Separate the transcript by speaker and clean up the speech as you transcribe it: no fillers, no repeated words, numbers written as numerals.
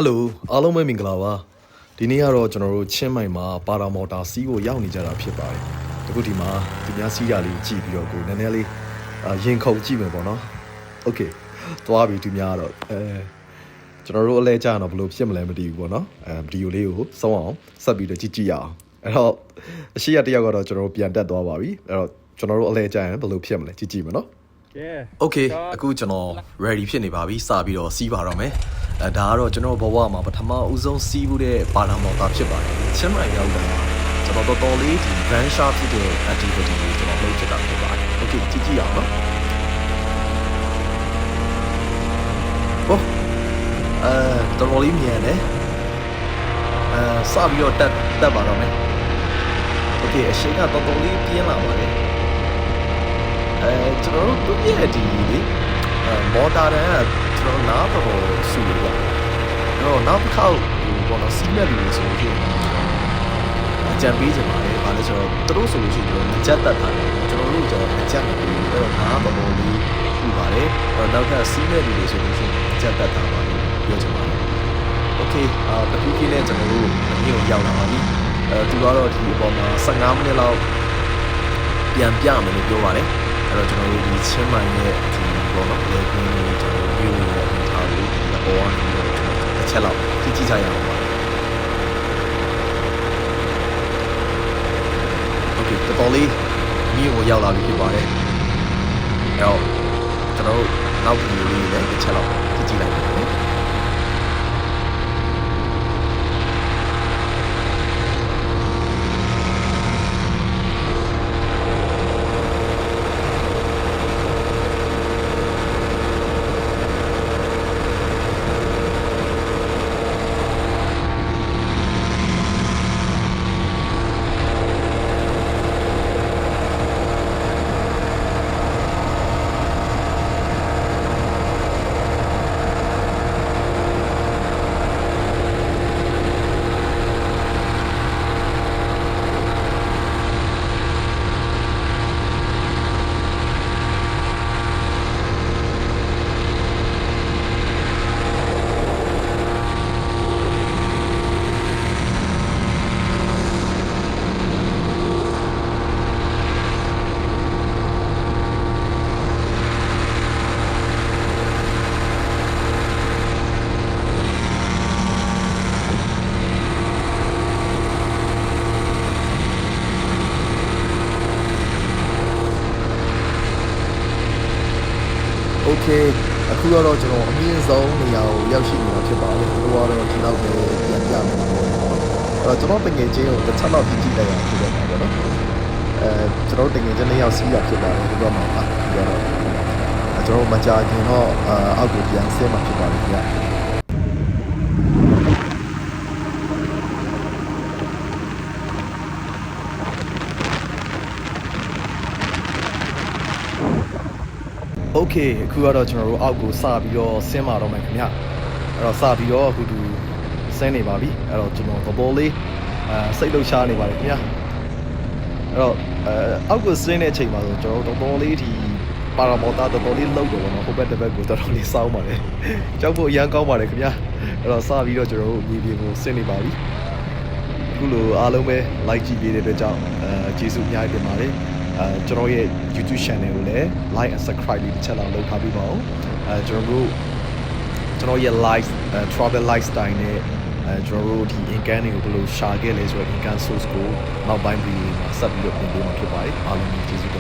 Speaker 1: Hello အားလုံးပဲမင်္ဂလာပါဒီနေ့ကတော့ကျွန်တော်တို့ချင်းမိုင်မှာပါရာမော်တာစီးကိုရောက်နေကြတာဖြစ်ပါတယ်အခုဒီမှာသူများစီးရလေးကြည့်ပြီးတော့ကိုနည်းနည်းလေးရင်ခုန်ကြည့်မယ်ပေါ့နော် Okay သွားပြီသူများတော့ကျွန်တော်တို့အလဲကြတော့ဘယ်လိုဖြစ်မလဲမသိဘူးပေါ့နော်ဗီဒီယိုလေးကိုစောင်းအောင်ဆက်ပြီးတော့ကြည့်ရအောင်အဲ့တော့အရှိရတယောက်ကတော့ကျွန်တော်တို့ပြန်တက်သွားပါပြီအဲ့တော့ကျွန်တော်တို့အလဲကြရင်ဘယ်လိုဖြစ်မလဲကြည့်မယ်နော်Okay အခုကျွန်တော် ready ဖြစ်နေပါပြီစပြီးတော့စီးပါတော့မယ်ဒါကတော့ကျွန်တော်ဘဝမှာပထမဦးဆုံးစီးမှုတဲ့ပါလာမော်တာဖြစ်ပါတယ်ချင်းမိုင်ရောက်တာကျွန်တော်တော်တော်လေးဒီ brand shop ဖြစ်တဲ့ activity ကိုကျွန်တော်လုပ်ဖြစ်တာဖြစ်ပါတယ် Okay ကြည့်အောင်နော်တော်တော်လေးမြန်တယ်စပြီးတော့တက်ပါတော့မယ် Okay အရှိန်ကတော်တော်လေးပြင်းလာပါတယ်ကျွန်တော်တို့ရဲ့ဒီလေမော်တာတန်းကကျွန်တော်နားတော့ဆူလို့တော့နောက်တစ်ခေါက်ဘောနော်စီးမဲ့လူတွေဆိုလို့ရှိရင်အကြံပေးချင်ပါတယ်ဘာလဲဆိုတော့သူတို့ဆိုလို့ရှိရင်ကျွန်တော်ကြက်တက်ထားတယ်ကျွန်တော်တို့ကျတော့အကြက်မပေးဘူးအဲ့တော့နားတော်တော်လေးပြူပါတယ်အဲ့တော့နောက်ကစီးမဲ့လူတွေဆိုလို့ရှိရင်ကြက်တက်ထားပါလို့ပြောချင်ပါတယ် Okay တခုကြီးနဲ့ကျွန်တော်တို့မြို့ရောက်လာပါပြီသူကတော့ဒီအပေါ်မှာ15မိနစ်လောက်ပြန်ပြမယ်လို့ပြောပါတယ်အဲ့တော့ကျွန်တော်တို့ဒီချင်းမိုင်ရဲ့ဒီဘောနော်လေကွင်းကိုကျွန်တော်မြို့ရဲ့အနေထားလေးဒီအပေါ်ကနေတော့တစ်ချက်လောက်ကြည့်ကြရအောင်ပါ Okay တော်တော်လေးမြို့ကိုရောက်လာပြီဖြစ်ပါတယ်အဲ့တော့ကျွန်တော်တို့နောက်ဗီဒီယိုလေးလည်းတစ်ချက်လောက်ကြည့်လိုက်ပါမယ်Okay အခုတော့ကျွန်တော်အမြင့်ဆုံးနေရာကိုရောက်ရှိနေတာဖြစ်ပါတယ်ဒီကတော့ဒီလောက်ပဲပြန်ပြမယ်ပေါ့အဲ့တော့ကျွန်တော်တကယ်ချင်းကိုတစ်ချက်လောက်ကြည့်လိုက်ရအောင်ဖြစ်နေတာပေါ့နော်ကျွန်တော်တကယ်ချင်း2ယောက်စီးရဖြစ်ပါတယ်ဒီတော့မှာဒီတော့ကျွန်တော်မကြာခင်တော့အောက်ကိုပြန်ဆင်းမှာဖြစ်ပါတယ်ခင်ဗျOkay အခုကတော့ကျွန်တော်တို့အောက်ကိုစပြီးတော့ဆင်းมาတော့မယ်ခင်ဗျအဲ့တော့စပြီးတော့အခုဒီဆင်းနေပါပြီအဲ့တော့ကျွန်တော်တော်တော်လေးစိတ်လှုပ်ရှားနေပါတယ်ခင်ဗျအဲ့တော့အောက်ကိုဆင်းတဲ့အချိန်မှာဆိုကျွန်တော်တော်တော်လေးဒီပါရာမော်တာတော်တော်လေးလှုပ်တော့ဘောနော်ဟိုဘက်တစ်ဘက်ကိုတော်တော်လေးစောင်းပါတယ်ကြောက်ဖို့အရန်ကောင်းပါတယ်ခင်ဗျအဲ့တော့စပြီးတော့ကျွန်တော်တို့မြေပြင်ကိုဆင်းနေပါပြီအခုလိုအားလုံးပဲ like ကြည့်ပေးတဲ့အတွက်ကြောင့်ကျေးဇူးအများကြီးတင်ပါတယ်ကျွန်တော်ရဲ့ YouTube channel ကိုလည်း like and subscribe လေးတစ်ချက်လောက်လုပ်ထားပေးပါဦးကျွန်တော်ရဲ့ live travel lifestyle နဲ့ကျွန်တော်တို့ဒီ income တွေကိုဘယ်လိုရှာခဲ့လဲဆိုတော့ income source ကိုနောက်ပိုင်း video မှာဆက်ပြီးတော့ပြင်ပေးမှာဖြစ်ပါတယ်အားလုံးကျေးဇူး